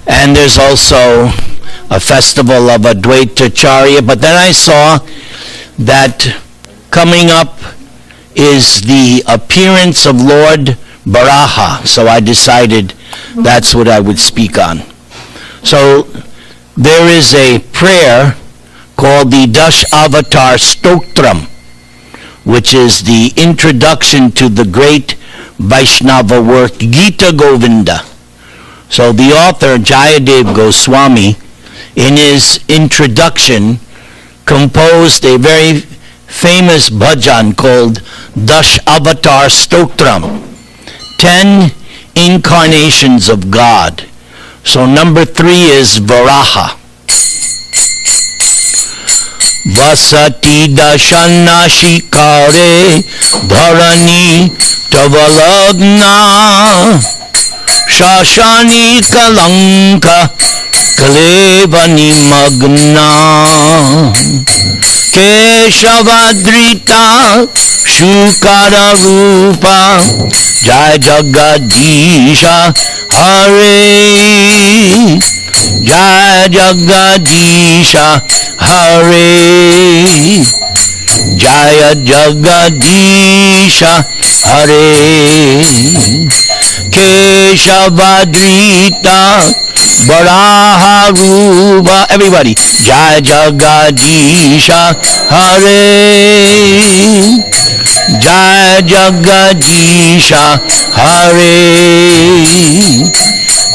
And there's also a festival of Advaitacharya. But then I saw that coming up is the appearance of Lord Varaha. So I decided that's what I would speak on. So there is a prayer called the Dash Avatar Stotram, which is the introduction to the great Vaishnava work Gita Govinda. So the author Jayadev Goswami, in his introduction, composed a very famous bhajan called Dash Avatar Stotram, 10 incarnations of God. So number 3 is Varaha. Vasati dashana shikare dharani tavalagna shashani kalanka kalevani magna keshavadrita shukara rupa jai jagadisha hare jai jagadisha hare jaya jagadisha hare keshavadrita varaha rupa everybody jaya jagadisha hare jaya jagadisha hare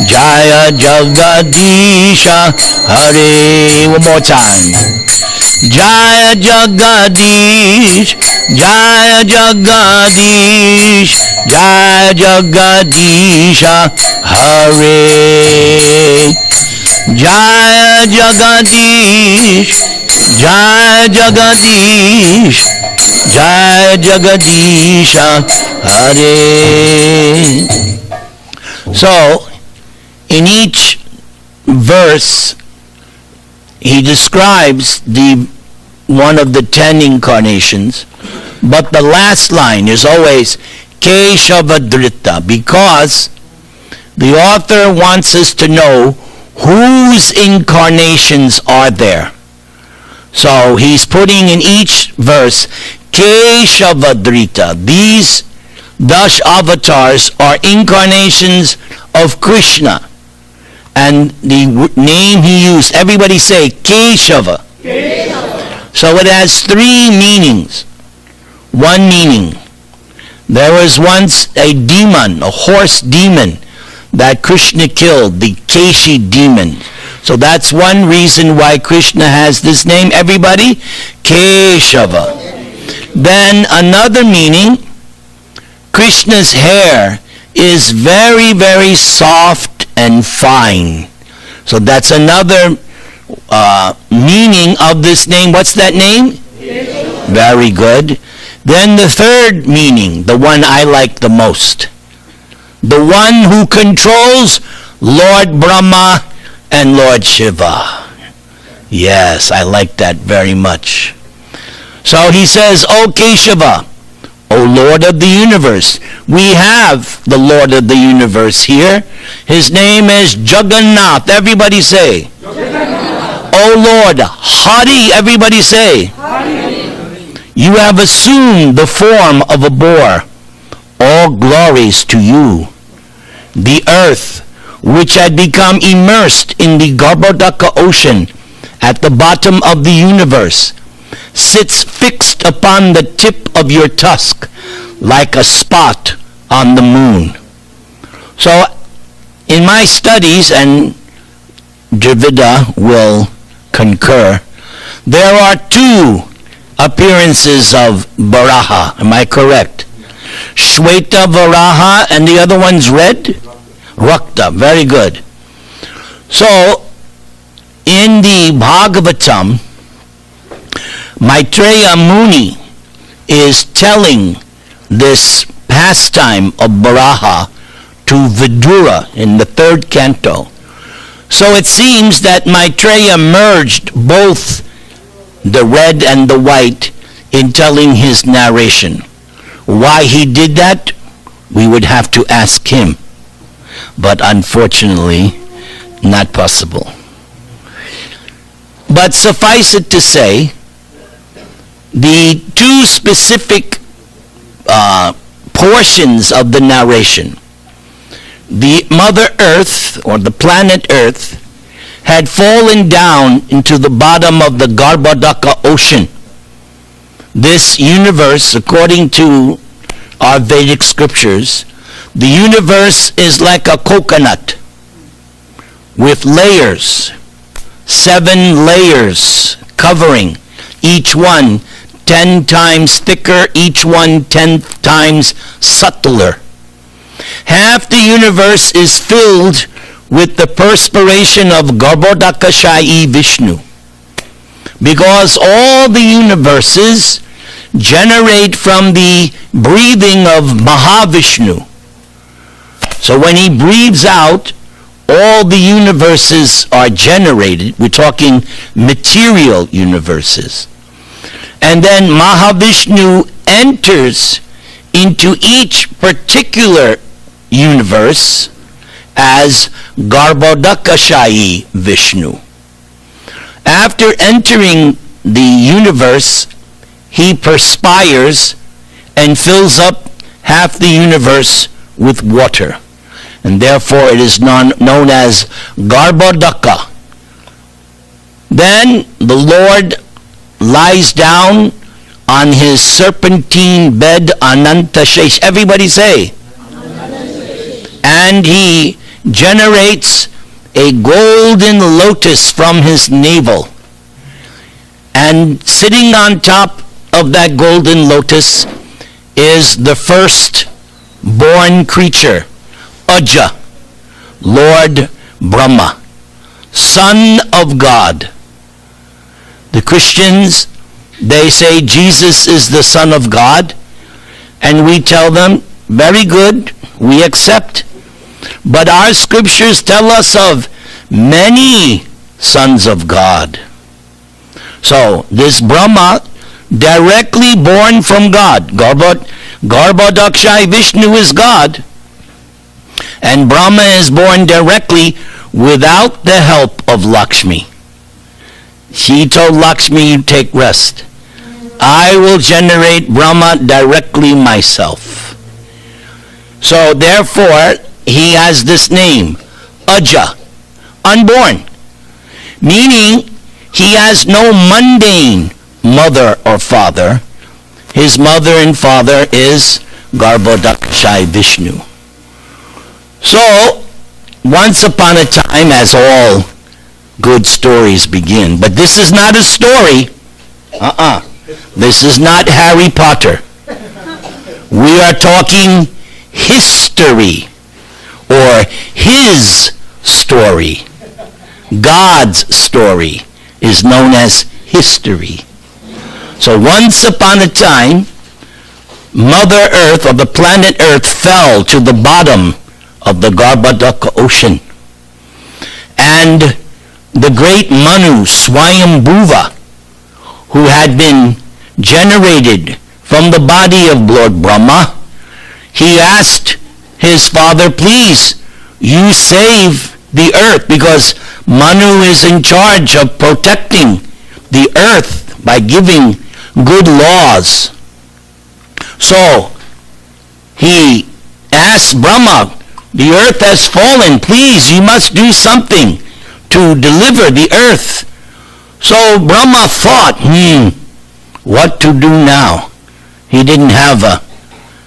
jaya jagadisha hare. One more time. Jaya Jagadish, Jaya Jagadish, Jaya Jagadisha Hare. Jaya Jagadish, Jaya Jagadish, Jaya Jagadisha Hare. So, in each verse, he describes one of the 10 incarnations, but the last line is always Keshavadrita, because the author wants us to know whose incarnations are there. So he's putting in each verse Keshavadrita. These Dash avatars are incarnations of Krishna. And the name he used, everybody say Keshava. Keshava. So it has 3 meanings. One meaning, there was once a demon, a horse demon, that Krishna killed, the Keshi demon. So that's one reason why Krishna has this name, everybody, Keshava. Then another meaning, Krishna's hair is very, very soft and fine. So that's another meaning of this name. What's that name? Yes. Very good. Then the third meaning, the one I like the most, the one who controls Lord Brahma and Lord Shiva. Yes, I like that very much. So he says, O Keshava, O Lord of the universe. We have the Lord of the universe here. His name is Jagannath. Everybody say. Jagannath. O Lord, Hari. Everybody say. Hari. You have assumed the form of a boar. All glories to you. The earth, which had become immersed in the Garbhodaka ocean at the bottom of the universe, sits fixed upon the tip of your tusk like a spot on the moon. So in my studies, and Dravida will concur, there are 2 appearances of Varaha. Am I correct? Shweta Varaha, and the other one's red? Rakta. Very good. So in the Bhagavatam, Maitreya Muni is telling this pastime of Varaha to Vidura in the 3rd canto. So it seems that Maitreya merged both the red and the white in telling his narration. Why he did that, we would have to ask him. But unfortunately, not possible. But suffice it to say, the two specific portions of the narration, the Mother Earth, or the planet Earth, had fallen down into the bottom of the Garbhodaka ocean. This universe, according to our Vedic scriptures, the universe is like a coconut with layers, 7 layers covering, each one 10 times thicker, each one 10 times subtler. Half the universe is filled with the perspiration of Garbhodakashayi Vishnu, because all the universes generate from the breathing of Mahavishnu. So when he breathes out, all the universes are generated. We're talking material universes. And then Mahavishnu enters into each particular universe as Garbhodakashayi Vishnu. After entering the universe, he perspires and fills up half the universe with water. And therefore it is known as Garbhodaka. Then the Lord lies down on his serpentine bed, Anantashesh. Everybody say. And he generates a golden lotus from his navel. And sitting on top of that golden lotus is the first born creature, Aja, Lord Brahma, Son of God. The Christians, they say Jesus is the Son of God, and we tell them, very good, we accept. But our scriptures tell us of many sons of God. So this Brahma, directly born from God, Garbhodakashayi Vishnu is God, and Brahma is born directly without the help of Lakshmi. She told Lakshmi, you take rest. I will generate Brahma directly myself. So therefore, he has this name, Aja, unborn, meaning he has no mundane mother or father. His mother and father is Garbhodakashayi Vishnu. So, once upon a time, as all good stories begin, but this is not a story. This is not Harry Potter. We are talking history, or his story. God's story is known as history. So once upon a time, Mother Earth, or the planet Earth, fell to the bottom of the Garbhodaka ocean. And the great Manu, Swayambhuva, who had been generated from the body of Lord Brahma, he asked his father, please, you save the earth, because Manu is in charge of protecting the earth by giving good laws. So he asked Brahma, the earth has fallen, please, you must do something to deliver the earth. So Brahma thought, what to do now? He didn't have a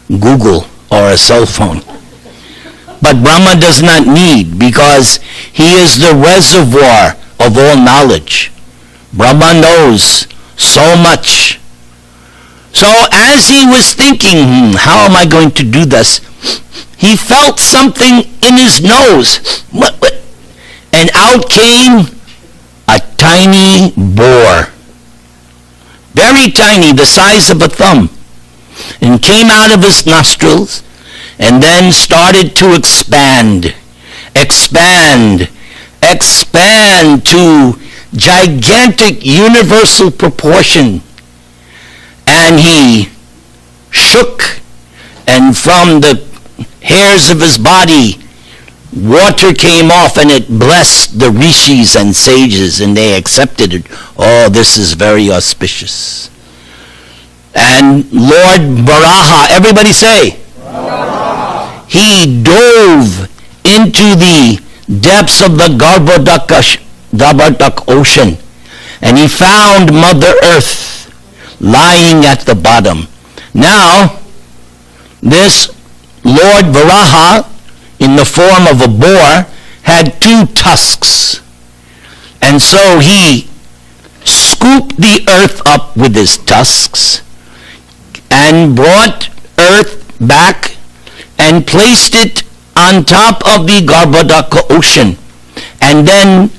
Google or a cell phone. But Brahma does not need, because he is the reservoir of all knowledge. Brahma knows so much. So as he was thinking, how am I going to do this? He felt something in his nose. What? And out came a tiny boar. Very tiny, the size of a thumb. And came out of his nostrils, and then started to expand to gigantic universal proportion. And he shook, and from the hairs of his body, water came off and it blessed the rishis and sages, and they accepted it. Oh, this is very auspicious. And Lord Varaha, everybody say, Varaha. He dove into the depths of the Garbhodak ocean, and he found Mother Earth lying at the bottom. Now, this Lord Varaha, in the form of a boar, had 2 tusks. And so he scooped the earth up with his tusks and brought earth back and placed it on top of the Garbhodaka ocean, and then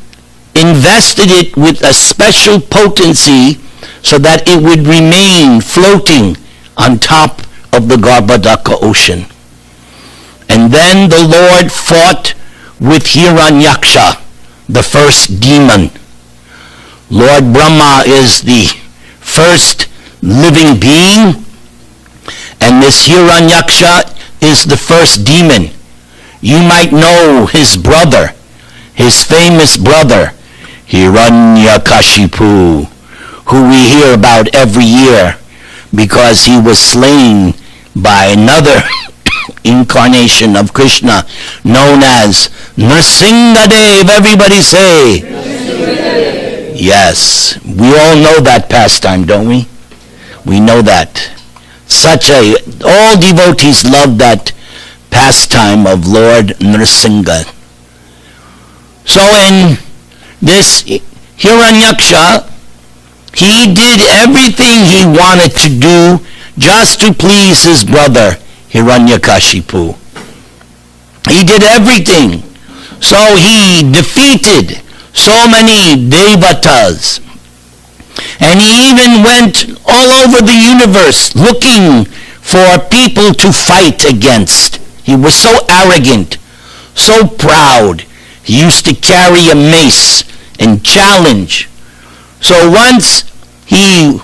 invested it with a special potency so that it would remain floating on top of the Garbhodaka ocean. And then the Lord fought with Hiranyaksha, the first demon. Lord Brahma is the first living being, and this Hiranyaksha is the first demon. You might know his brother, his famous brother, Hiranyakashipu, who we hear about every year because he was slain by another incarnation of Krishna known as Nrsingadev. Everybody say, Nrsingadev. Yes, we all know that pastime, don't we? We know that. All devotees love that pastime of Lord Nrsinga. So in this Hiranyaksha, he did everything he wanted to do just to please his brother Hiranyakashipu. He did everything. So he defeated so many devatas. And he even went all over the universe looking for people to fight against. He was so arrogant, so proud. He used to carry a mace and challenge. So once he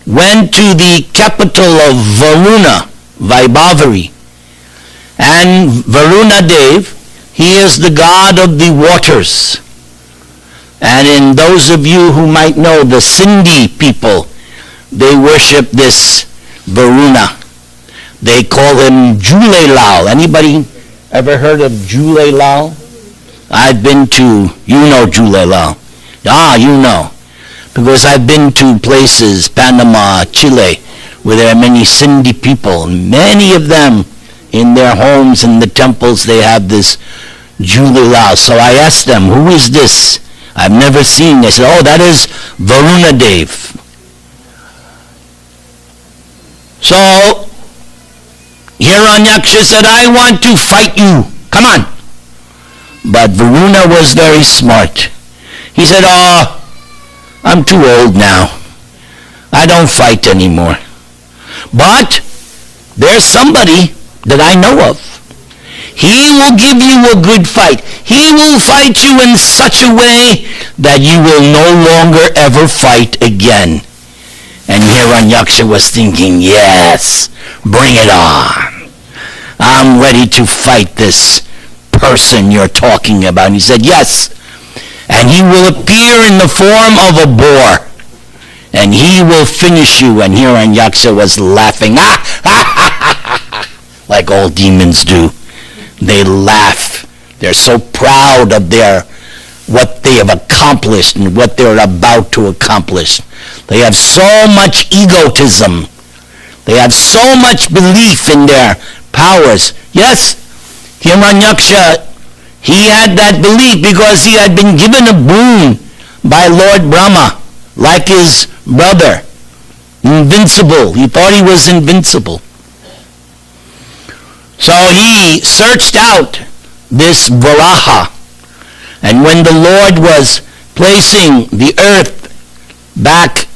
went to the capital of Varuna, Vaibhavari, and Varuna Dev, he is the god of the waters. And in those of you who might know, the Sindhi people, they worship this Varuna. They call him Jhulelal. Anybody ever heard of Jhulelal? I've been to, you know Jhulelal. You know. Because I've been to places, Panama, Chile, where there are many Sindhi people. Many of them, in their homes, in the temples, they have this Jhulelal. So I asked them, who is this? I've never seen. They said, oh, that is Varuna Dev. So Hiranyaksha said, I want to fight you. Come on. But Varuna was very smart. He said, oh, I'm too old now. I don't fight anymore. But there's somebody that I know of. He will give you a good fight. He will fight you in such a way that you will no longer ever fight again. And Hiranyaksha was thinking, yes, bring it on. I'm ready to fight this person you're talking about. And he said, yes. And he will appear in the form of a boar. And he will finish you. And Hiranyaksha was laughing. Like all demons do. They laugh. They're so proud of what they have accomplished and what they're about to accomplish. They have so much egotism. They have so much belief in their powers. Yes, Hiranyaksha, he had that belief because he had been given a boon by Lord Brahma, like his brother, invincible. He thought he was invincible. So he searched out this Varaha, and when the Lord was placing the earth back,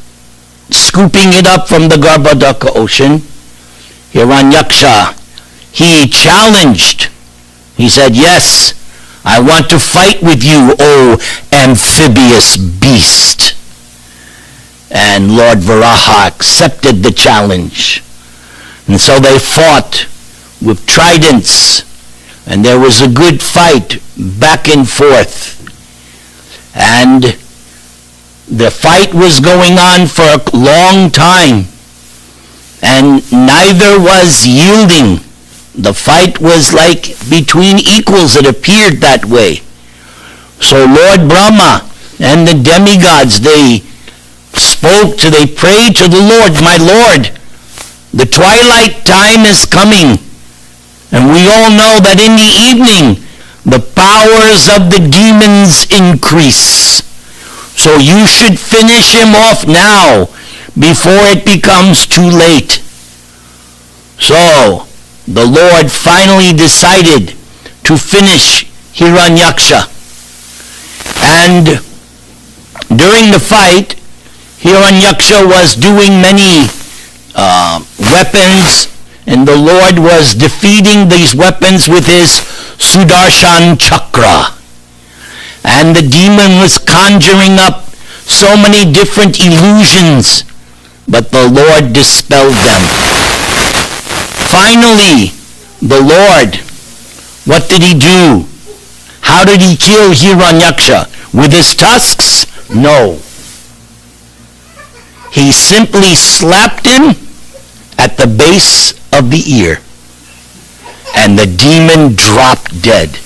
scooping it up from the Garbhodaka ocean, Hiranyaksha, he challenged. He said, yes, I want to fight with you, O amphibious beast. And Lord Varaha accepted the challenge. And so they fought with tridents And there was a good fight back and forth. And the fight was going on for a long time. And neither was yielding. The fight was like between equals. It appeared that way. So Lord Brahma and the demigods, they prayed to the Lord, my Lord, the twilight time is coming. And we all know that in the evening, the powers of the demons increase. So you should finish him off now, before it becomes too late. So, the Lord finally decided to finish Hiranyaksha. And during the fight, Hiranyaksha was doing many weapons, and the Lord was defeating these weapons with his Sudarshan Chakra. And the demon was conjuring up so many different illusions, but the Lord dispelled them. Finally, the Lord, what did he do? How did he kill Hiranyaksha? With his tusks? No. He simply slapped him at the base of the ear, and the demon dropped dead.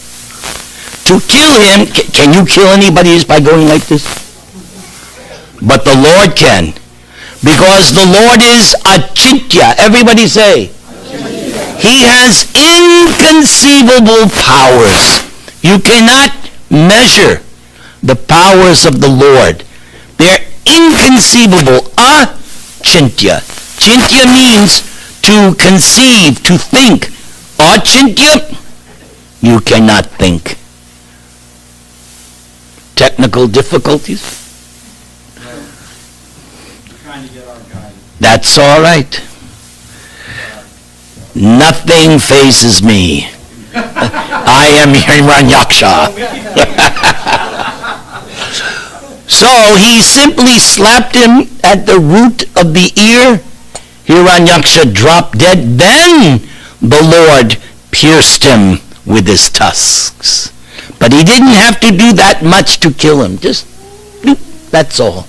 To kill him, can you kill anybody just by going like this? But the Lord can, because the Lord is Achintya. Everybody say, he has inconceivable powers. You cannot measure the powers of the Lord. They're inconceivable. Achintya. Chintya means to conceive, to think. Achintya, you cannot think. Technical difficulties? We're trying to get our guy. That's all right. Nothing phases me. I am Hiranyaksha. So he simply slapped him at the root of the ear. Hiranyaksha dropped dead. Then the Lord pierced him with his tusks. But he didn't have to do that much to kill him. Just, that's all.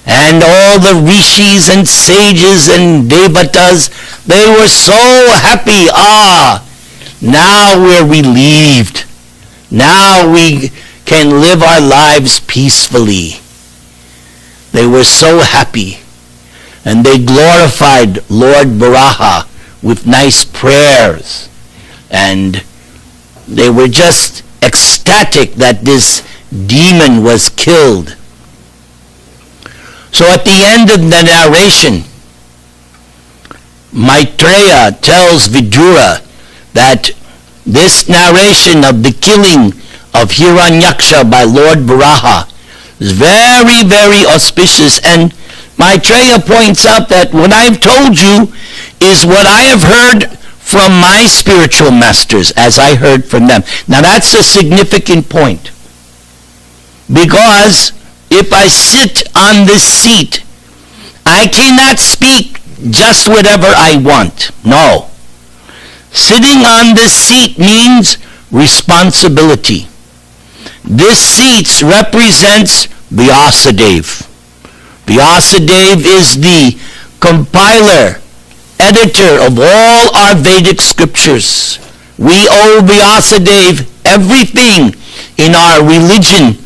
And all the rishis and sages and devatas, they were so happy. Now we're relieved. Now we can live our lives peacefully. They were so happy. And they glorified Lord Varaha with nice prayers. And they were just ecstatic that this demon was killed. So at the end of the narration, Maitreya tells Vidura that this narration of the killing of Hiranyaksha by Lord Varaha is very, very auspicious. And Maitreya points out that what I've told you is what I have heard from my spiritual masters, as I heard from them. Now that's a significant point, because if I sit on this seat, I cannot speak just whatever I want. No. Sitting on this seat means responsibility. This seat represents Vyasadeva. Vyasadeva is the compiler, editor of all our Vedic scriptures. We owe Vyasadeva everything in our religion,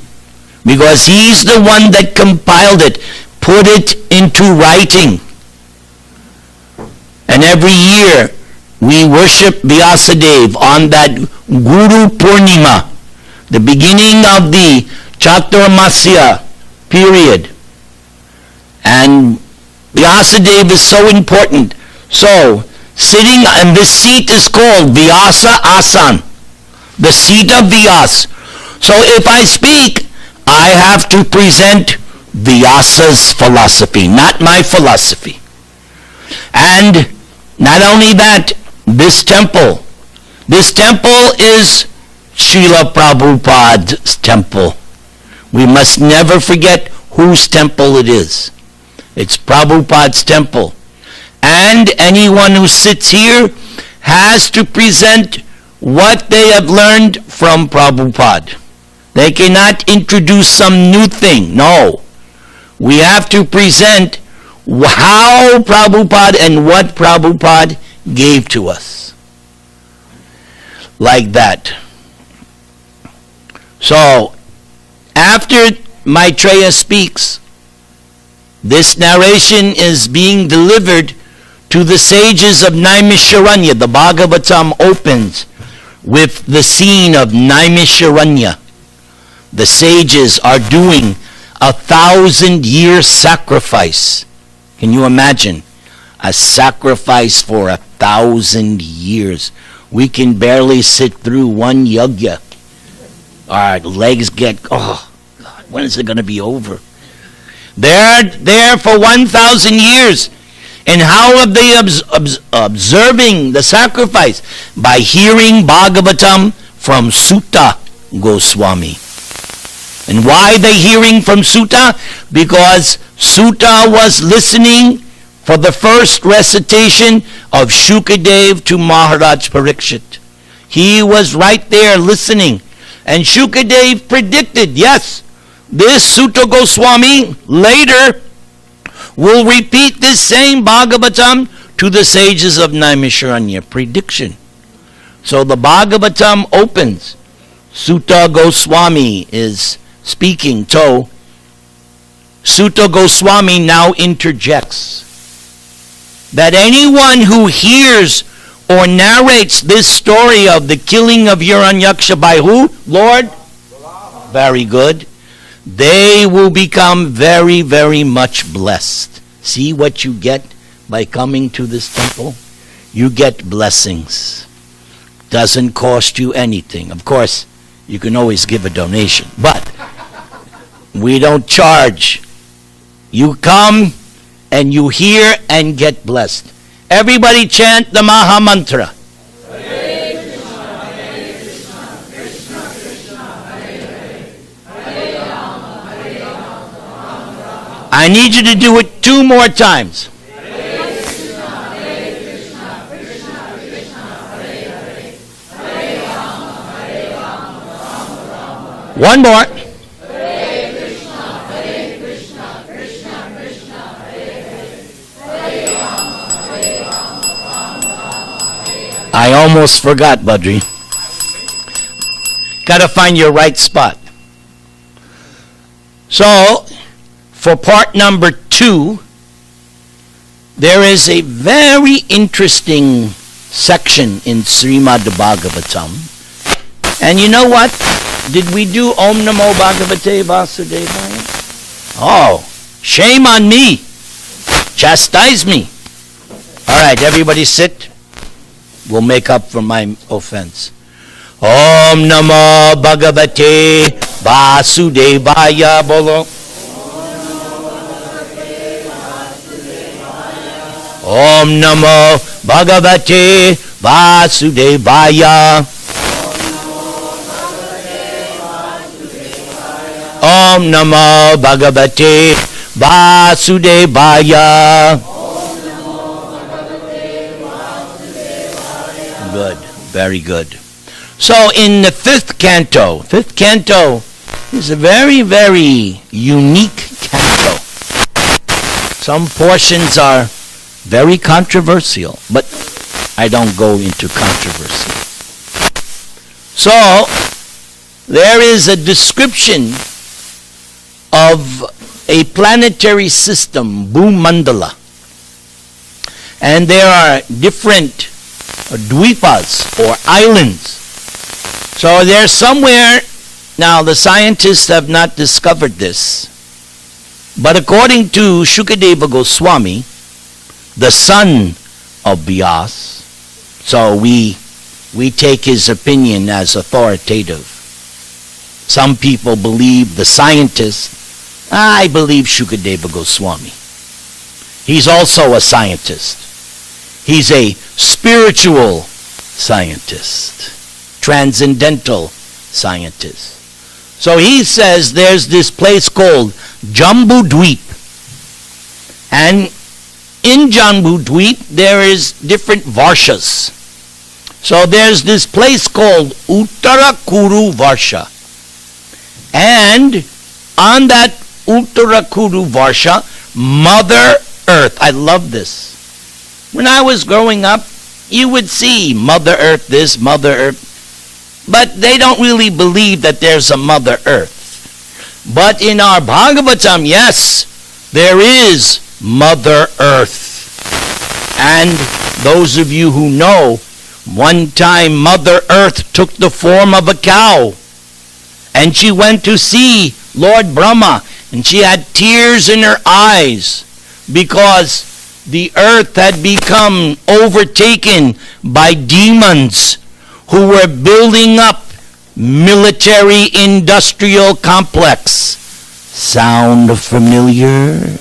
because he's the one that compiled it, put it into writing. And every year we worship Vyasadeva on that Guru Purnima, the beginning of the Chaturmasya period. And Vyasadeva is so important. So, sitting on this seat is called Vyasa Asan, the seat of Vyas. So if I speak, I have to present Vyasa's philosophy, not my philosophy. And not only that, this temple is Srila Prabhupada's temple. We must never forget whose temple it is. It's Prabhupada's temple. And anyone who sits here has to present what they have learned from Prabhupada. They cannot introduce some new thing. No. We have to present how Prabhupada and what Prabhupada gave to us. Like that. So, after Maitreya speaks, this narration is being delivered to the sages of Naimisharanya. The Bhagavatam opens with the scene of Naimisharanya. The sages are doing 1,000-year sacrifice. Can you imagine? A sacrifice for 1,000 years. We can barely sit through one yajna. Our legs get, oh, God, when is it going to be over? They're there for 1,000 years. And how are they observing the sacrifice? By hearing Bhagavatam from Sutta Goswami. And why are they hearing from Sutta? Because Sutta was listening for the first recitation of Shukadev to Maharaj Parikshit. He was right there listening. And Shukadev predicted, yes, this Sutta Goswami later will repeat this same Bhagavatam to the sages of Naimisharanya. Prediction. So the Bhagavatam opens. Sutta Goswami is speaking. So Sutta Goswami now interjects that anyone who hears or narrates this story of the killing of Hiranyaksha by who? Lord? Very good. They will become very, very much blessed. See what you get by coming to this temple? You get blessings. Doesn't cost you anything. Of course, you can always give a donation, but we don't charge. You come and you hear and get blessed. Everybody chant the Maha Mantra. I need you to do it 2 more times. One more. I almost forgot, Badri. Got to find your right spot. So, for part number 2, there is a very interesting section in Srimad Bhagavatam. And you know what? Did we do Om Namo Bhagavate Vasudevaya? Oh, shame on me. Chastise me. All right, everybody sit. We'll make up for my offense. Om Namo Bhagavate Vasudevaya Bolo. Om Namo Bhagavate Vasudevaya. Om Namo Bhagavate Vasudevaya. Good, very good. So in the 5th canto is a very, very unique canto. Some portions are very controversial, but I don't go into controversy. So there is a description of a planetary system, Bhumandala. And there are different dvipas or islands. So there's somewhere, now the scientists have not discovered this, but according to Shukadeva Goswami, the son of Vyas, so we take his opinion as authoritative. Some people believe the scientist. I believe Shukadeva Goswami. He's also a scientist. He's a spiritual scientist, transcendental scientist. So he says there's this place called Jambu Dweep. And in Jambu Dweep there is different varshas. So there's this place called Uttarakuru Varsha. And on that Uttarakuru Varsha, Mother Earth. I love this. When I was growing up, you would see Mother Earth this, Mother Earth. But they don't really believe that there's a Mother Earth. But in our Bhagavatam, yes, there is Mother Earth. And those of you who know, one time Mother Earth took the form of a cow. And she went to see Lord Brahma. And she had tears in her eyes because the earth had become overtaken by demons who were building up military industrial complex. Sound familiar?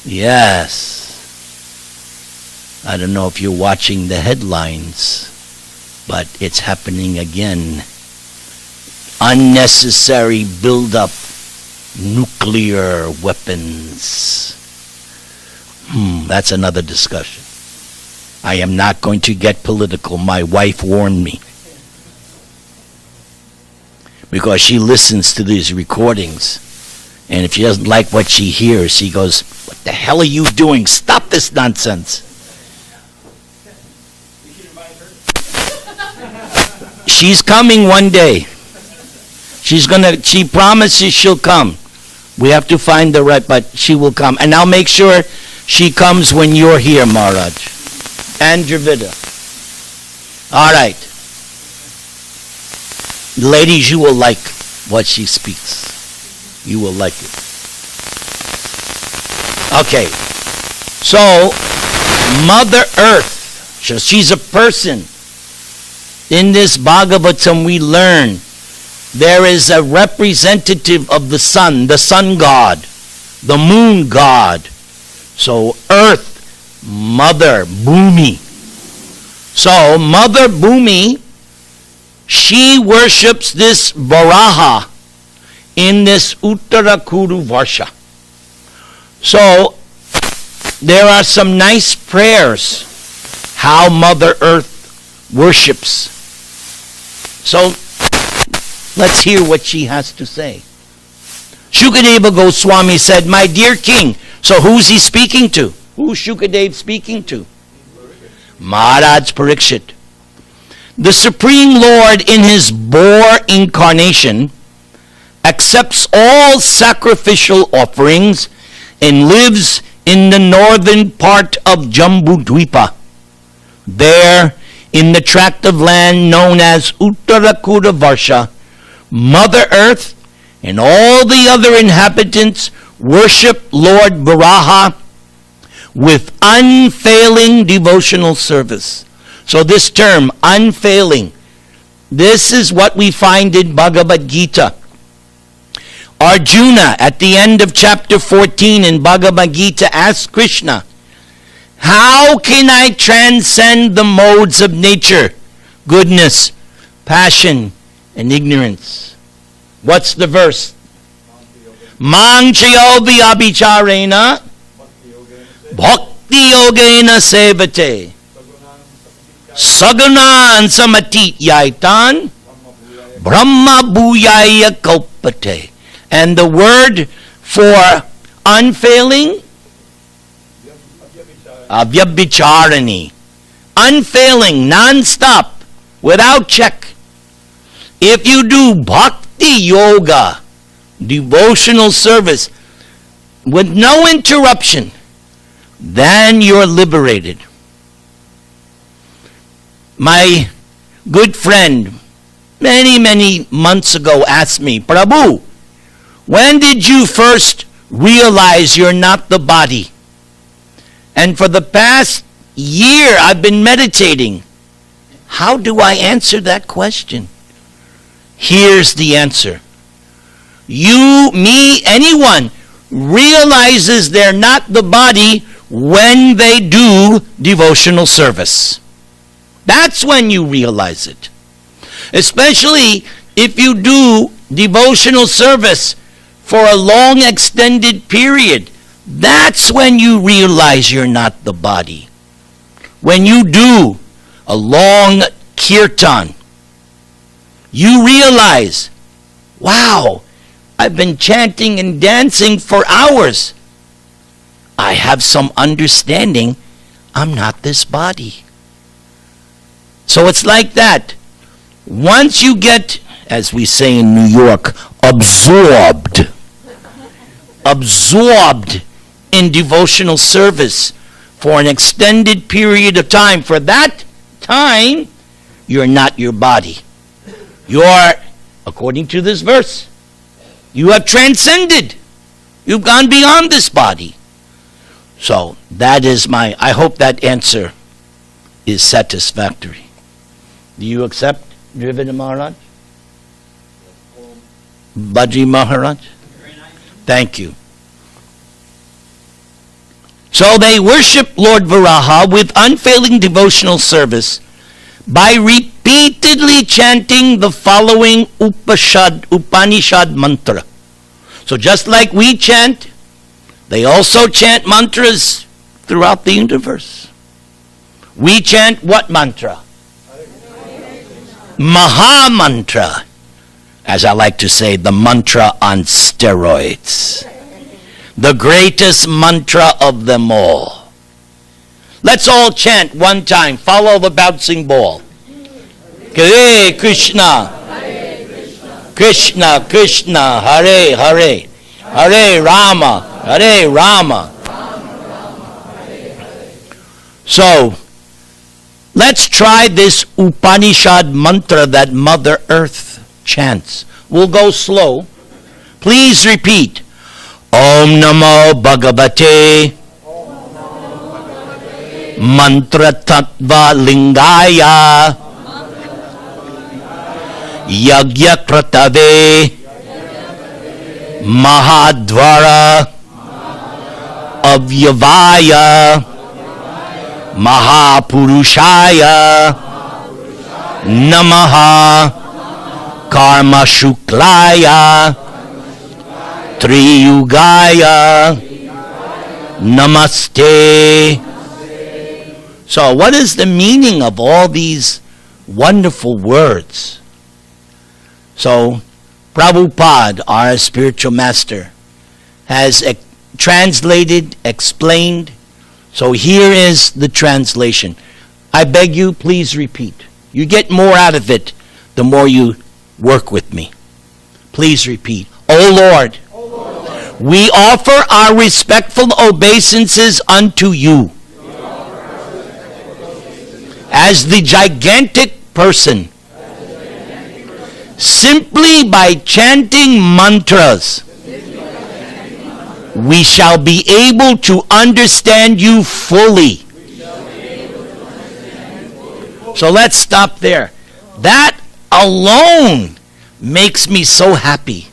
Yes. I don't know if you're watching the headlines, but it's happening again. Unnecessary build-up nuclear weapons. That's another discussion. I am not going to get political. My wife warned me. Because she listens to these recordings. And if she doesn't like what she hears, she goes, "What the hell are you doing? Stop this nonsense." She's coming one day. She promises she'll come. We have to find the right, but she will come. And I'll make sure she comes when you're here, Maharaj. And Dravida. All right. Ladies, you will like what she speaks. You will like it. Okay. So, Mother Earth. She's a person. In this Bhagavatam we learn there is a representative of the sun god, the moon god. So Earth, Mother, Bhumi. So Mother Bhumi, she worships this Varaha in this Uttarakuru Varsha. So there are some nice prayers how Mother Earth worships. So let's hear what she has to say. Shukadeva Goswami said, "My dear king," so who's he speaking to? Who's Shukadeva speaking to? Maharaj Parikshit. "The Supreme Lord in his boar incarnation accepts all sacrificial offerings and lives in the northern part of Jambudvipa. There, in the tract of land known as Uttarakura Varsha, Mother Earth and all the other inhabitants worship Lord Varaha with unfailing devotional service." So this term, unfailing, this is what we find in Bhagavad Gita. Arjuna, at the end of chapter 14 in Bhagavad Gita, asks Krishna, "How can I transcend the modes of nature, goodness, passion, and ignorance?" What's the verse? "Mang chayobi abhicharena bhakti yogena sevate saganan samatit yaitan brahma bhuyaya kaupate." And the word for unfailing, avyabhicharani. Unfailing, non-stop, without check. If you do bhakti yoga, devotional service, with no interruption, then you're liberated. My good friend, many months ago, asked me, "Prabhu, when did you first realize you're not the body?" And for the past year, I've been meditating. How do I answer that question? Here's the answer. You, me, anyone realizes they're not the body when they do devotional service. That's when you realize it. Especially if you do devotional service for a long extended period. That's when you realize you're not the body. When you do a long kirtan, you realize, wow, I've been chanting and dancing for hours. I have some understanding. I'm not this body. So it's like that. Once you get, as we say in New York, absorbed in devotional service for an extended period of time, for that time, you're not your body. You're, according to this verse, you have transcended. You've gone beyond this body. So that is I hope that answer is satisfactory. Do you accept, Drivida Maharaj? Baji Maharaj? Thank you. So they worship Lord Varaha with unfailing devotional service by repeatedly chanting the following Upanishad mantra. So just like we chant, they also chant mantras throughout the universe. We chant what mantra? Maha mantra. As I like to say, the mantra on steroids. The greatest mantra of them all. Let's all chant one time. Follow the bouncing ball. Hare Krishna. Krishna Krishna. Hare Hare. Hare Rama. Hare Rama. So, let's try this Upanishad mantra that Mother Earth chants. We'll go slow. Please repeat. Om Namo Bhagavate Mantra Tattva Lingaya Yagya Kratave Mahadvara Avyavaya Mahapurushaya Namaha Karma Shuklaya Triyugaya Namaste. So what is the meaning of all these wonderful words? So Prabhupada, our spiritual master, has translated, explained. So here is the translation. I beg you, please repeat. You get more out of it the more you work with me. Please repeat. O Lord, we offer our respectful obeisances unto you as the gigantic person. Simply by chanting mantras, we shall be able to understand you fully. So let's stop there. That alone makes me so happy.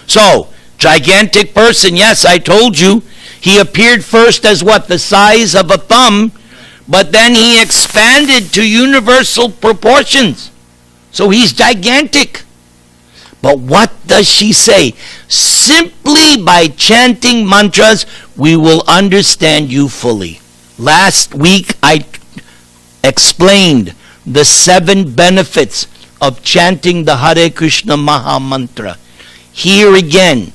So, gigantic person, yes, I told you, he appeared first as what? The size of a thumb, but then he expanded to universal proportions. So he's gigantic. But what does she say? Simply by chanting mantras, we will understand you fully. Last week I explained the 7 benefits of chanting the Hare Krishna Maha Mantra. Here again,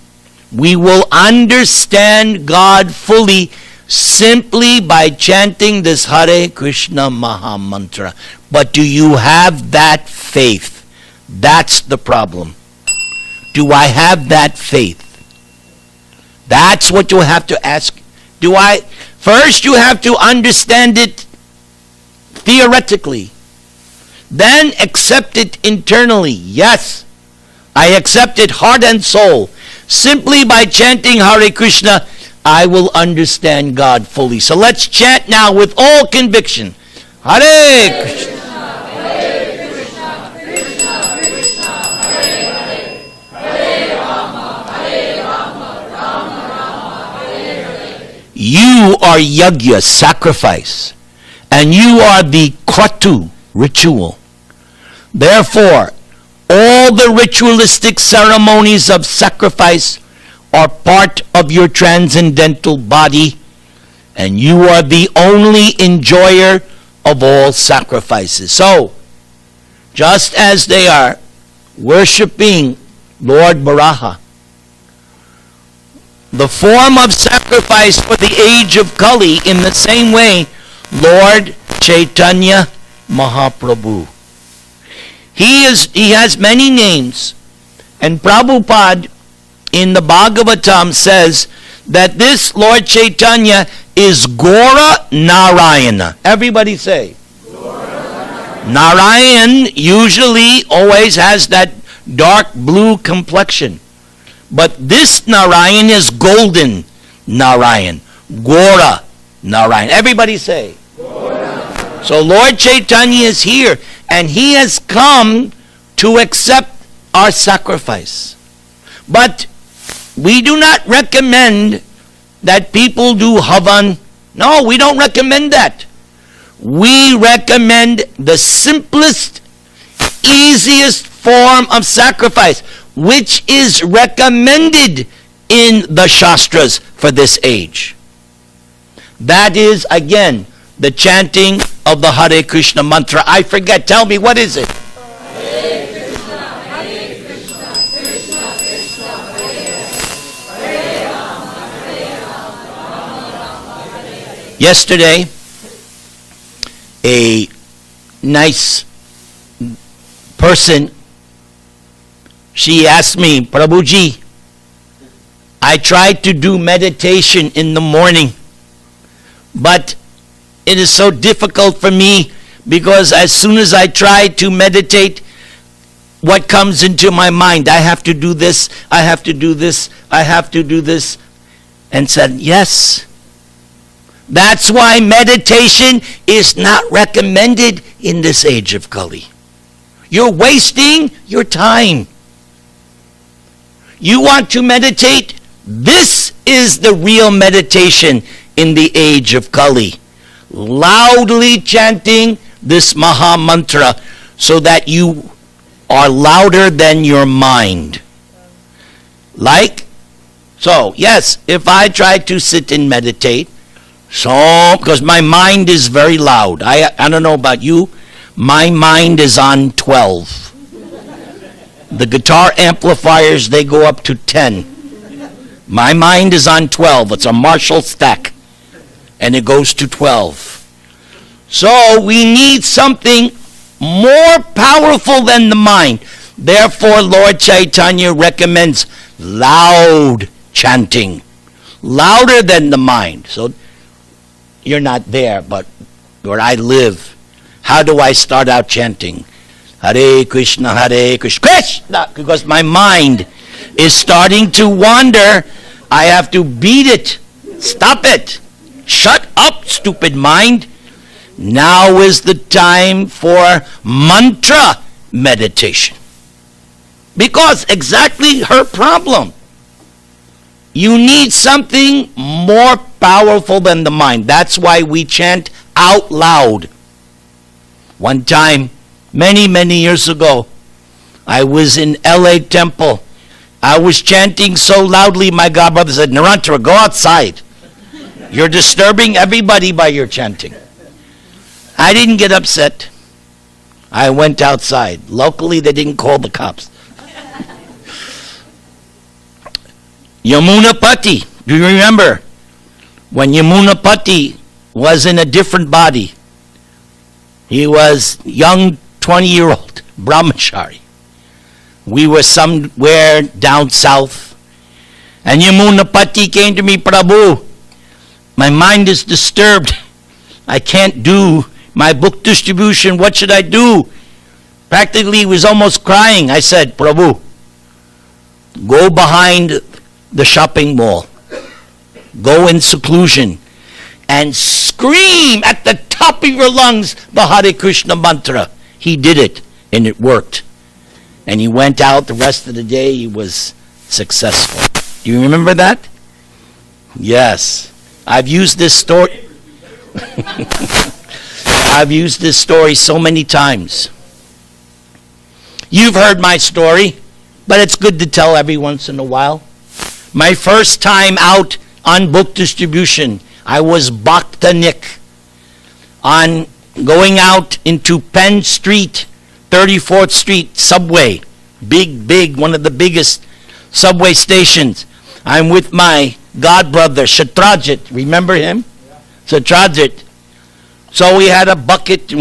we will understand God fully simply by chanting this Hare Krishna Maha Mantra. But do you have that faith? That's the problem. Do I have that faith? That's what you have to ask. First you have to understand it theoretically. Then accept it internally. Yes, I accept it heart and soul. Simply by chanting Hare Krishna, I will understand God fully. So let's chant now with all conviction. Hare Krishna. You are yajna, sacrifice, and you are the kratu, ritual. Therefore, all the ritualistic ceremonies of sacrifice are part of your transcendental body, and you are the only enjoyer of all sacrifices. So, just as they are worshiping Lord Baraha, the form of sacrifice for the age of Kali, in the same way, Lord Chaitanya Mahaprabhu. He has many names, and Prabhupada in the Bhagavatam says that this Lord Chaitanya is Gora Narayana. Everybody say. Narayan usually always has that dark blue complexion. But this Narayan is golden Narayan. Gora Narayan. Everybody say. Gora. So Lord Chaitanya is here, and he has come to accept our sacrifice. But we do not recommend that people do havan. No, we don't recommend that. We recommend the simplest, easiest form of sacrifice, which is recommended in the Shastras for this age. That is, again, the chanting of the Hare Krishna mantra. I forget. Tell me, what is it? Hare Krishna, Hare Krishna, Krishna Krishna, Hare Hare Rama, Hare Rama, Hare Hare. Yesterday, a nice person, she asked me, Prabhuji, I tried to do meditation in the morning, but it is so difficult for me because as soon as I try to meditate, what comes into my mind? I have to do this, I have to do this, I have to do this. And said, yes. That's why meditation is not recommended in this age of Kali. You're wasting your time. You want to meditate? This is the real meditation in the age of Kali. Loudly chanting this Maha Mantra so that you are louder than your mind. So, yes, if I try to sit and meditate, because my mind is very loud. I don't know about you, my mind is on 12. The guitar amplifiers, they go up to 10. My mind is on 12. It's a Marshall stack. And it goes to 12. So we need something more powerful than the mind. Therefore, Lord Chaitanya recommends loud chanting. Louder than the mind. So you're not there, but where I live, how do I start out chanting? Hare Krishna, Hare Krishna, Krishna! Because my mind is starting to wander. I have to beat it. Stop it. Shut up, stupid mind. Now is the time for mantra meditation. Because exactly her problem. You need something more powerful than the mind. That's why we chant out loud. One time, many years ago, I was in LA Temple. I was chanting so loudly, my godbrother said, Nirantara, go outside. You're disturbing everybody by your chanting. I didn't get upset. I went outside. Locally, they didn't call the cops. Yamunapati, do you remember? When Yamunapati was in a different body, he was young 20-year-old brahmachari. We were somewhere down south, and Yamunapati came to me, Prabhu, my mind is disturbed. I can't do my book distribution. What should I do? Practically, he was almost crying. I said, Prabhu, go behind the shopping mall. Go in seclusion and scream at the top of your lungs the Hare Krishna mantra. He did it, and it worked. And he went out the rest of the day. He was successful. Do you remember that? Yes. I've used this story. I've used this story so many times. You've heard my story, but it's good to tell every once in a while. My first time out on book distribution, I was Bhaktanik on going out into Penn Street, 34th Street subway. Big, one of the biggest subway stations. I'm with my godbrother, Shatrajit. Remember him? Shatrajit. So we had a bucket.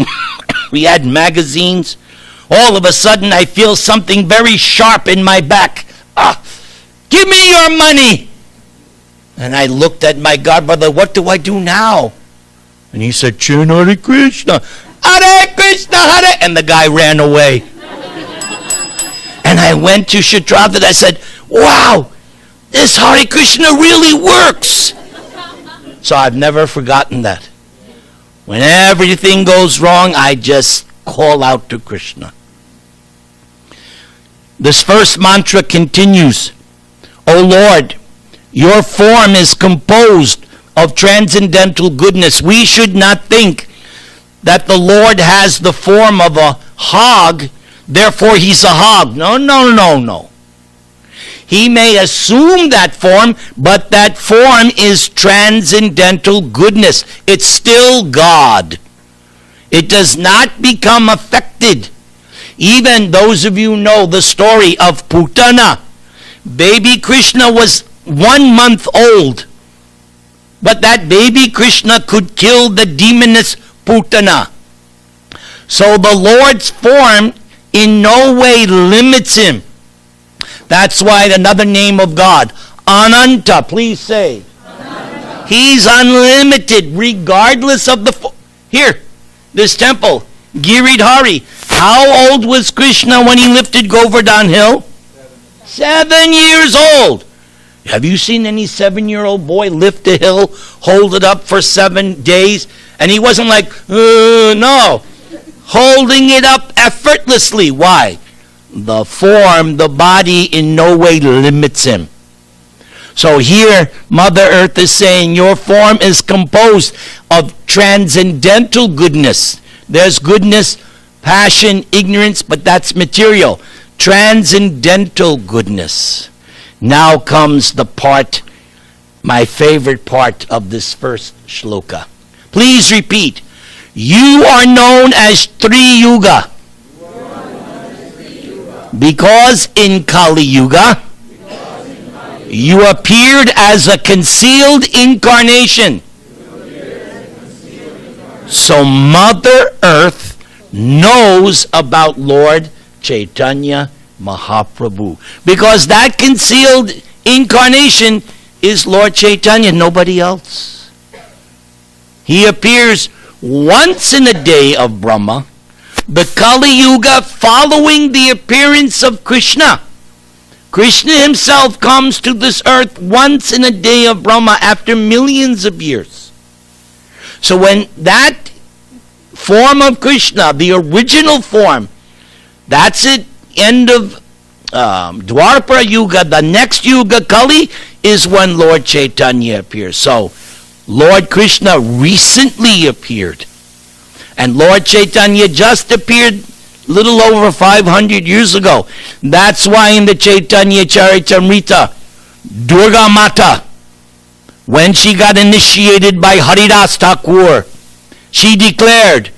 We had magazines. All of a sudden, I feel something very sharp in my back. Give me your money. And I looked at my godbrother. What do I do now? And he said, chant Hare Krishna. Hare Krishna, Hare. And the guy ran away. And I went to Shatrajit. I said, wow, this Hare Krishna really works. So I've never forgotten that. When everything goes wrong, I just call out to Krishna. This first mantra continues. O Lord, your form is composed of transcendental goodness. We should not think that the Lord has the form of a hog, therefore he's a hog. No. He may assume that form, but that form is transcendental goodness. It's still God. It does not become affected. Even those of you know the story of Putana. Baby Krishna was 1 month old, but that baby Krishna could kill the demoness Putana. So the Lord's form in no way limits him. That's why another name of God, Ananta, please say. Ananta. He's unlimited regardless of the... Here, this temple, Giridhari. How old was Krishna when he lifted Govardhan Hill? 7 years old. Have you seen any 7-year-old boy lift a hill, hold it up for 7 days? And he wasn't like, no. Holding it up effortlessly. Why? The form, the body in no way limits him. So here, Mother Earth is saying your form is composed of transcendental goodness. There's goodness, passion, ignorance, but that's material. Transcendental goodness. Now comes the part, my favorite part of this first shloka. Please repeat. You are known as Tri Yuga. Because in Kali Yuga, you appeared as a concealed incarnation. So Mother Earth knows about Lord Chaitanya Mahaprabhu. Because that concealed incarnation is Lord Chaitanya, nobody else. He appears once in a day of Brahma, the Kali Yuga following the appearance of Krishna. Krishna himself comes to this earth once in a day of Brahma after millions of years. So when that form of Krishna, the original form, that's it, end of Dwapara Yuga, the next Yuga, Kali, is when Lord Chaitanya appears. So Lord Krishna recently appeared. And Lord Chaitanya just appeared a little over 500 years ago. That's why in the Chaitanya Charitamrita, Durga Mata, when she got initiated by Haridas Thakur, she declared,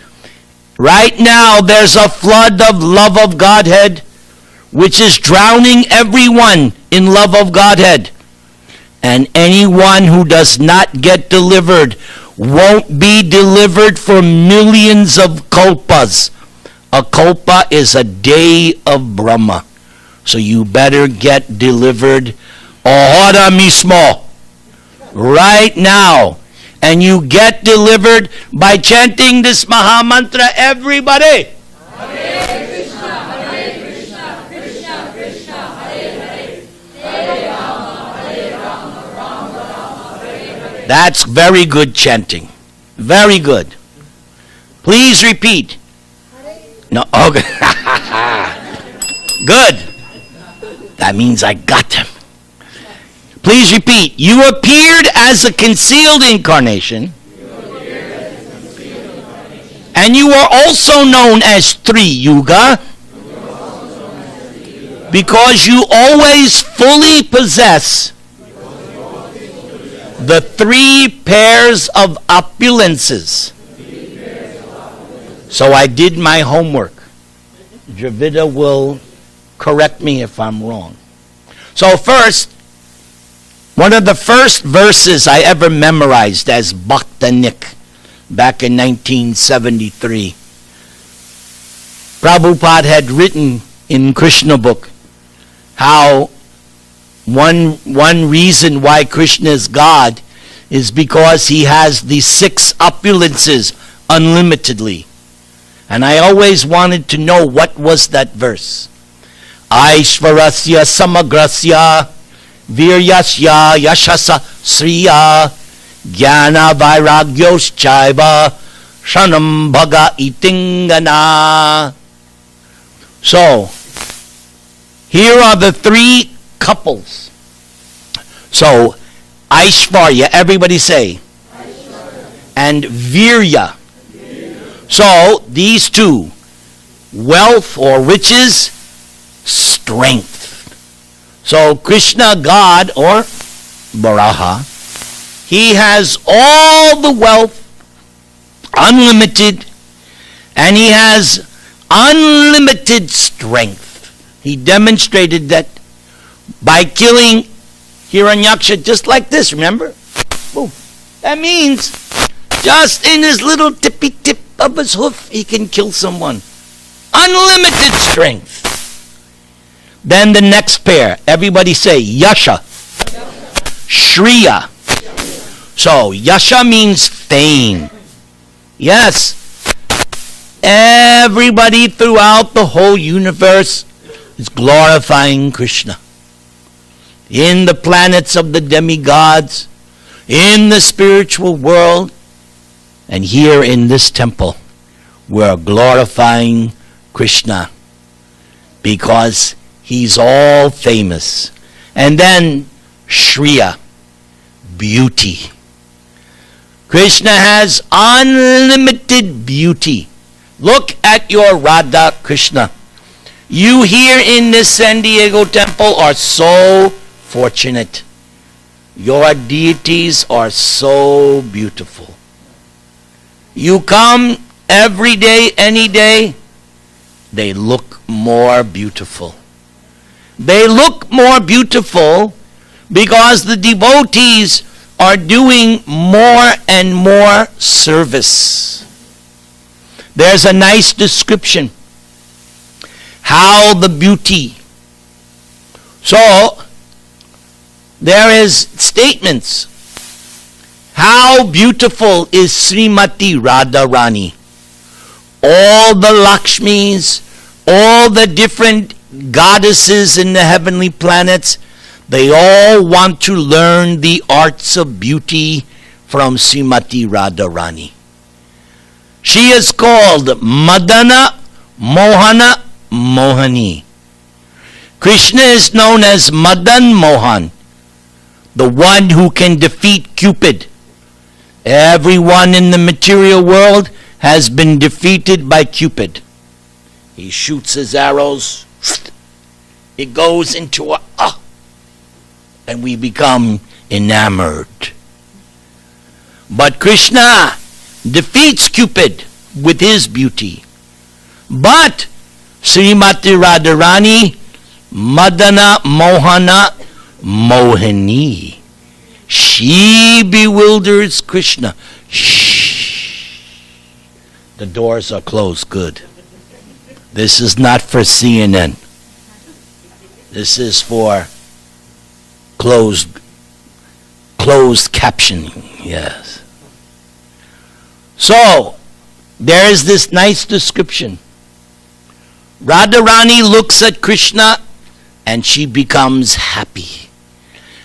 right now there's a flood of love of Godhead which is drowning everyone in love of Godhead. And anyone who does not get delivered won't be delivered for millions of kalpas. A kalpa is a day of Brahma. So you better get delivered ahora mismo, right now. And you get delivered by chanting this Maha Mantra, everybody. Hare Krishna, Krishna Krishna, Hare Hare, Hare Rama, Rama Hare Hare. That's very good chanting. Very good. Please repeat. No, okay. Good. That means I got them. Please repeat. You appeared as a concealed incarnation. And you are also known as Tri Yuga. Because you always fully possess the 3 pairs of opulences. So I did my homework. Dravida will correct me if I'm wrong. So first, one of the first verses I ever memorized as Bhaktanik back in 1973. Prabhupada had written in Krishna book how one reason why Krishna is God is because he has the 6 opulences unlimitedly. And I always wanted to know what was that verse. Aishvarasya samagrasya viryasya yashasa sriya jnana vairagyos shanam bhaga itingana. So, here are the 3 couples. So, Aishvarya, everybody say. Aishvarya. And Virya. So, these 2, wealth or riches, strength. So, Krishna, God, or Varaha, he has all the wealth, unlimited, and he has unlimited strength. He demonstrated that by killing Hiranyaksha just like this, remember? Boom. That means just in his little tippy tip of his hoof, he can kill someone. Unlimited strength. Then the next pair, everybody say Yasha. Shriya. So Yasha means fame. Yes. Everybody throughout the whole universe is glorifying Krishna. In the planets of the demigods, in the spiritual world, and here in this temple, we're glorifying Krishna because he's all famous. And then Shriya, beauty. Krishna has unlimited beauty. Look at your Radha Krishna. You here in this SanDiego temple are so fortunate. Your deities are so beautiful. You come every day, any day, they look more beautiful. They look more beautiful because the devotees are doing more and more service. There's a nice description how the beauty. So there is statements. How beautiful is Srimati Radharani. All the Lakshmis, all the different goddesses in the heavenly planets, they all want to learn the arts of beauty from Srimati Radharani. She is called Madana, Mohana, Mohani. Krishna is known as Madan Mohan, the one who can defeat Cupid. Everyone in the material world has been defeated by Cupid. He shoots his arrows, it goes into and we become enamored. But Krishna defeats Cupid with his beauty. But Srimati Radharani, Madana Mohana Mohini, she bewilders Krishna. Shh. The doors are closed. Good. This is not for CNN. This is for closed captioning. Yes. So, there is this nice description. Radharani looks at Krishna and she becomes happy.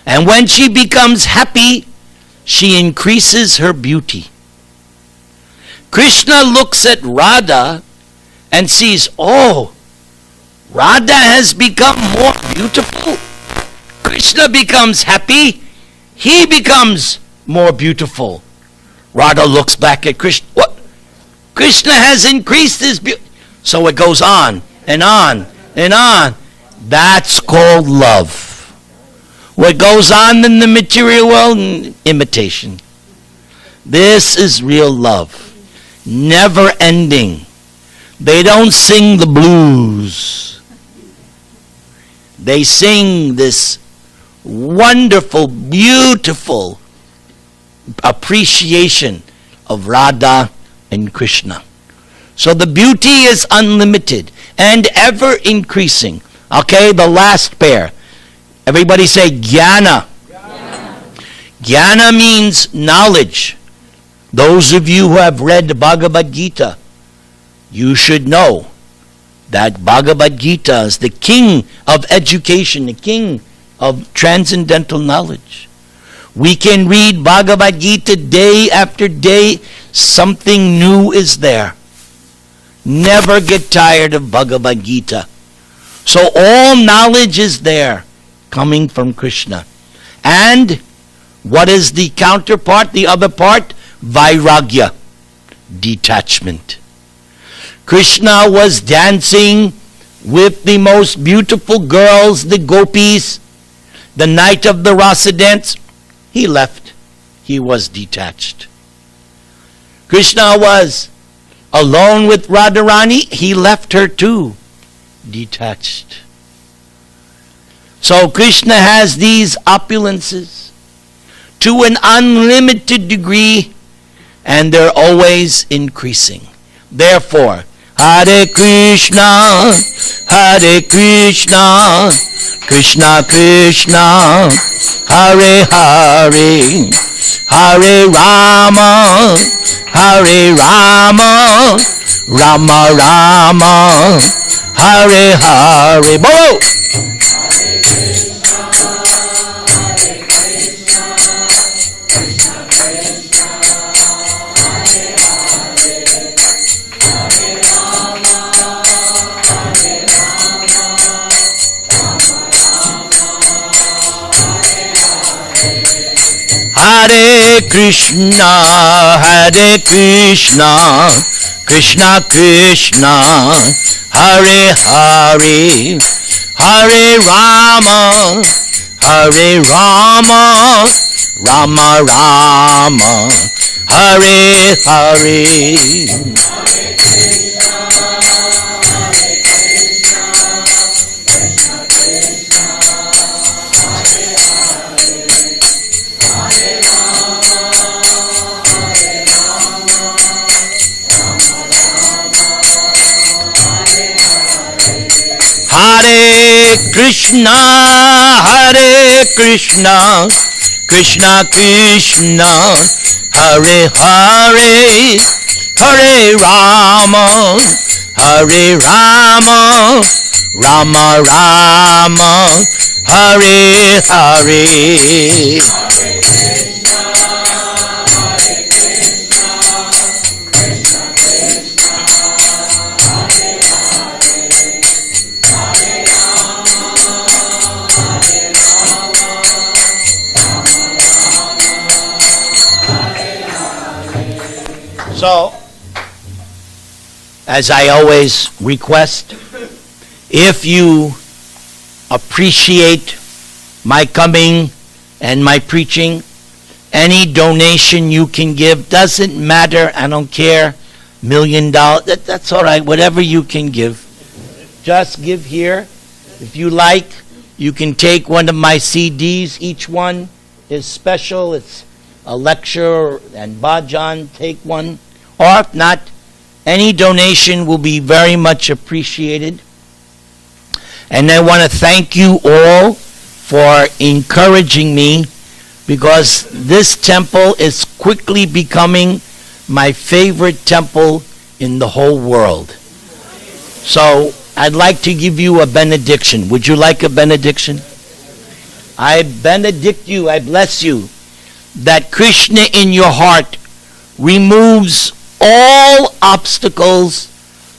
And when she becomes happy, she increases her beauty. Krishna looks at Radha and sees, oh, Radha has become more beautiful. Krishna becomes happy. He becomes more beautiful. Radha looks back at Krishna. What? Krishna has increased his beauty. So it goes on and on and on. That's called love. What goes on in the material world, imitation. This is real love. Never ending. They don't sing the blues. They sing this wonderful, beautiful appreciation of Radha and Krishna. So the beauty is unlimited and ever increasing. Okay, the last pair. Everybody say jnana. Jnana means knowledge. Those of you who have read Bhagavad Gita, you should know that Bhagavad Gita is the king of education, the king of transcendental knowledge. We can read Bhagavad Gita day after day. Something new is there. Never get tired of Bhagavad Gita. So all knowledge is there, coming from Krishna. And what is the counterpart, the other part? Vairagya, detachment. Krishna was dancing with the most beautiful girls, the gopis, the night of the rasa dance. He left. He was detached. Krishna was alone with Radharani. He left her too, detached. So Krishna has these opulences to an unlimited degree, and they're always increasing. Therefore, Hare Krishna, Hare Krishna, Krishna Krishna, Hare Hare, Hare Rama, Hare Rama, Rama Rama, Hare Hare. Bolo! Hare Krishna, Hare Krishna, Krishna Krishna, Hare Hare, Hare Rama, Hare Rama, Rama Rama, Hare Hare. Hare Krishna, Hare Krishna, Krishna Krishna, Hare Hare, Hare Rama, Hare Rama, Rama Rama, Hare Hare. So, as I always request, if you appreciate my coming and my preaching, any donation you can give, doesn't matter, I don't care, $1 million, that's all right, whatever you can give. Just give here. If you like, you can take one of my CDs. Each one is special. It's a lecture and bhajan, take one. Or if not, any donation will be very much appreciated. And I want to thank you all for encouraging me, because this temple is quickly becoming my favorite temple in the whole world. So I'd like to give you a benediction. Would you like a benediction? I benedict you, I bless you, that Krishna in your heart removes all obstacles,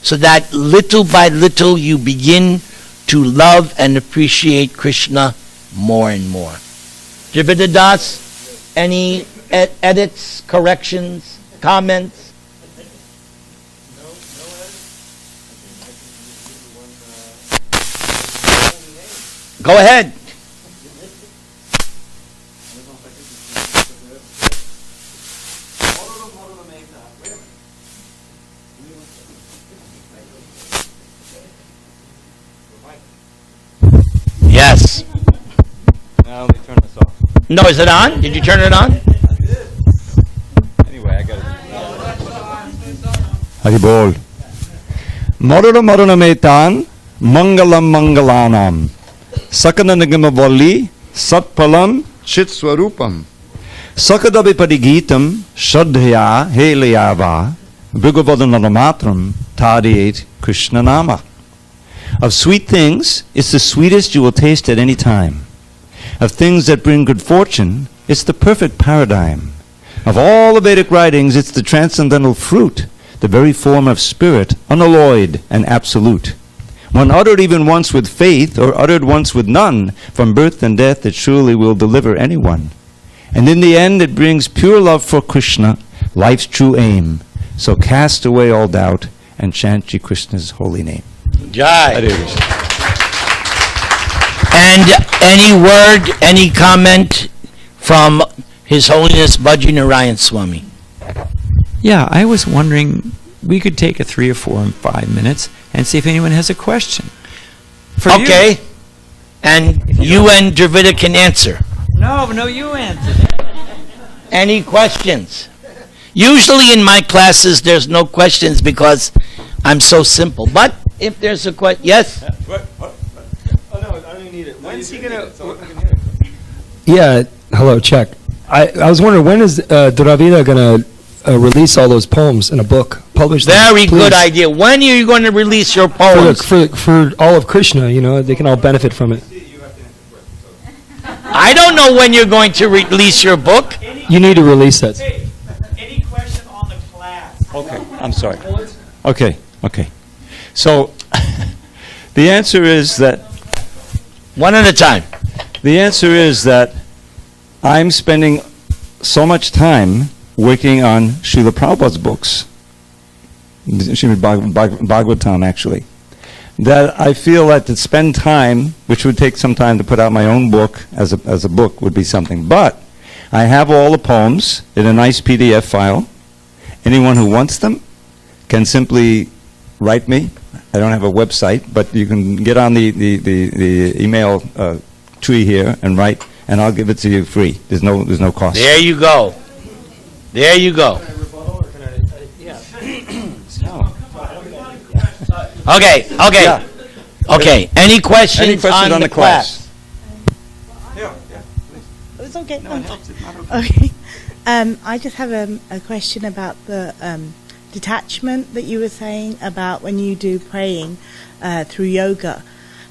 so that little by little you begin to love and appreciate Krishna more and more. Jivita Das, any edits, corrections, comments? Go ahead. No, is it on? Did you turn it on? Anyway, I got it. Haribol. Maruna Maruna Metan, Mangalam Mangalanam, Sakananagamavalli, Satpalam, Chitswarupam, Sakadabi Padigitam, Shadhya, Heliava, Bhagavadanadamatram, Tadiet Krishna Nama. Of sweet things, it's the sweetest you will taste at any time. Of things that bring good fortune, it's the perfect paradigm. Of all the Vedic writings, it's the transcendental fruit, the very form of spirit, unalloyed and absolute. One uttered even once with faith, or uttered once with none, from birth and death it surely will deliver anyone. And in the end it brings pure love for Krishna, life's true aim. So cast away all doubt and chant Shri Krishna's holy name. Jai. Hare Krishna. And any word, any comment from His Holiness Bhaji Narayan Swami? Yeah, I was wondering, we could take a 3 or 4 and 5 minutes and see if anyone has a question. For Okay. You. And you and Dravida can answer. No, you answer. Any questions? Usually in my classes there's no questions because I'm so simple. But if there's a question, yes? Oh no, I don't need it. When's he gonna? Yeah, hello, check. I was wondering, when is Dravida going to release all those poems in a book? Publish them, Very please. good idea. When are you going to release your poems? For all of Krishna, they can all benefit from it. I don't know when you're going to release your book. You need to release that. Any question on the class? Okay, I'm sorry. Okay. So the answer is that One at a time. the answer is that I'm spending so much time working on Srila Prabhupada's books, Srimad Bhagavatam actually, that I feel that to spend time, which would take some time to put out my own book as a book, would be something. But I have all the poems in a nice PDF file. Anyone who wants them can simply write me. I don't have a website, but you can get on the email tree here and write, and I'll give it to you free. There's no cost. There you go. There you go. Okay. Yeah. Okay. Any questions, Any questions on the class? It's okay. Okay. I just have a question about the detachment that you were saying about when you do praying through yoga.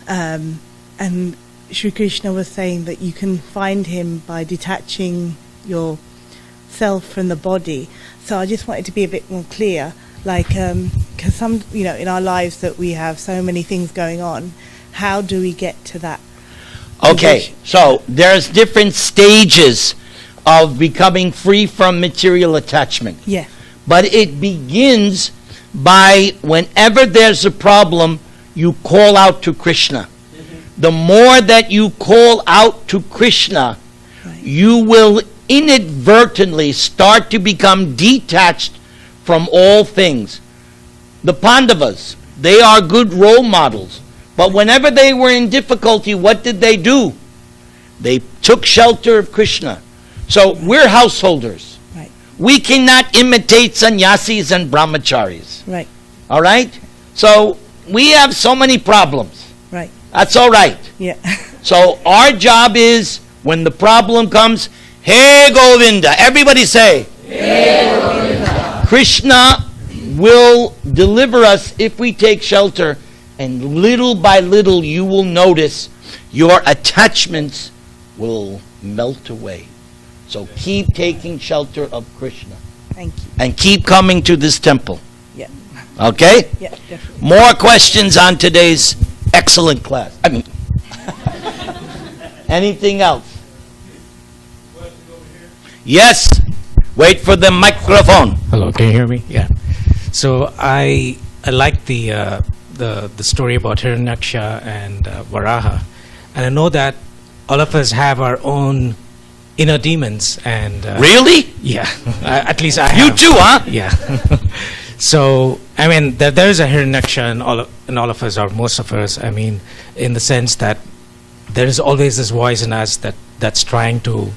And Sri Krishna was saying that you can find him by detaching yourself from the body. So I just wanted to be a bit more clear, like, because some, in our lives that we have so many things going on, how do we get to that? Okay. So there's different stages of becoming free from material attachment. Yeah. But it begins by whenever there's a problem, you call out to Krishna. The more that you call out to Krishna, Right. you will inadvertently start to become detached from all things. The Pandavas, they are good role models. But whenever they were in difficulty, what did they do? They took shelter of Krishna. So we're householders. Right. We cannot imitate sannyasis and brahmacharis. Right. All right? So we have so many problems. Right. That's all right. Yeah. So our job is, when the problem comes, Hey Govinda. Everybody say, Hey Govinda. Krishna will deliver us if we take shelter. And little by little you will notice your attachments will melt away. So keep taking shelter of Krishna. Thank you. And keep coming to this temple. Yeah. Okay? Yeah, definitely. More questions on today's excellent class. Anything else? Yes. Wait for the microphone. Hello, can you hear me? Yeah. So I like the story about Hiranyaksha and Varaha, and I know that all of us have our own inner demons, and Really? yeah, at least I You have. too, huh? Yeah. So I mean, there is a Hiranyaksha in all of us, or most of us. I mean, in the sense that there is always this voice in us that's trying to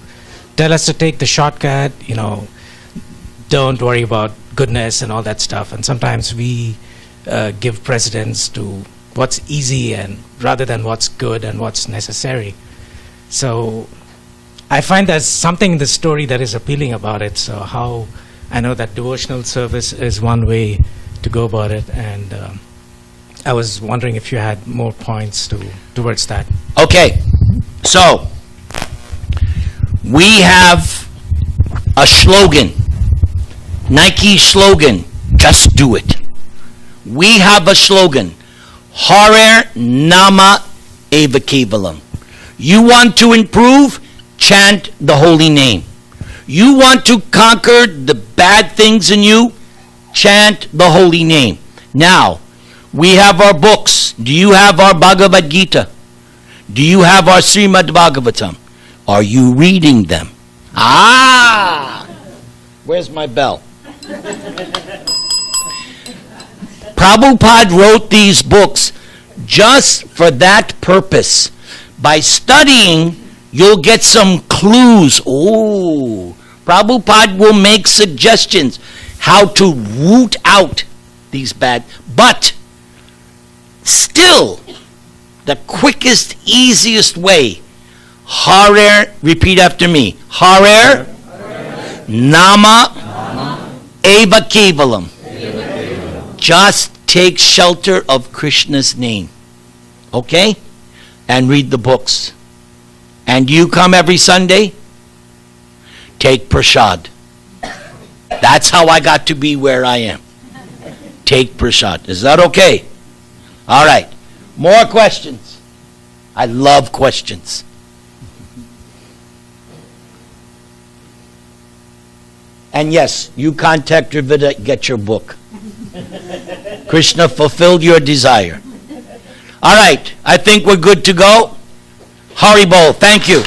tell us to take the shortcut, don't worry about goodness and all that stuff. And sometimes we give precedence to what's easy and rather than what's good and what's necessary. So I find there's something in the story that is appealing about it. So how I know that devotional service is one way to go about it, and I was wondering if you had more points towards that. Okay, so we have a slogan, Nike slogan, just do it. We have a slogan, Hare Nama Eva Kevalam. You want to improve? Chant the holy name. You want to conquer the bad things in you? Chant the holy name. Now, we have our books. Do you have our Bhagavad Gita? Do you have our Srimad Bhagavatam? Are you reading them? Ah! Where's my bell? Prabhupada wrote these books just for that purpose. By studying, you'll get some clues. Oh, Prabhupada will make suggestions how to root out these bad. But still, the quickest, easiest way, Hare, repeat after me, Hare Nama Eva Kevalam. Just take shelter of Krishna's name. Okay? And read the books. And you come every Sunday, take prasad. That's how I got to be where I am. Take prasad. Is that okay? All right. More questions. I love questions. And yes, you contact Dravida, get your book. Krishna fulfilled your desire. All right. I think we're good to go. Haribol. Thank you.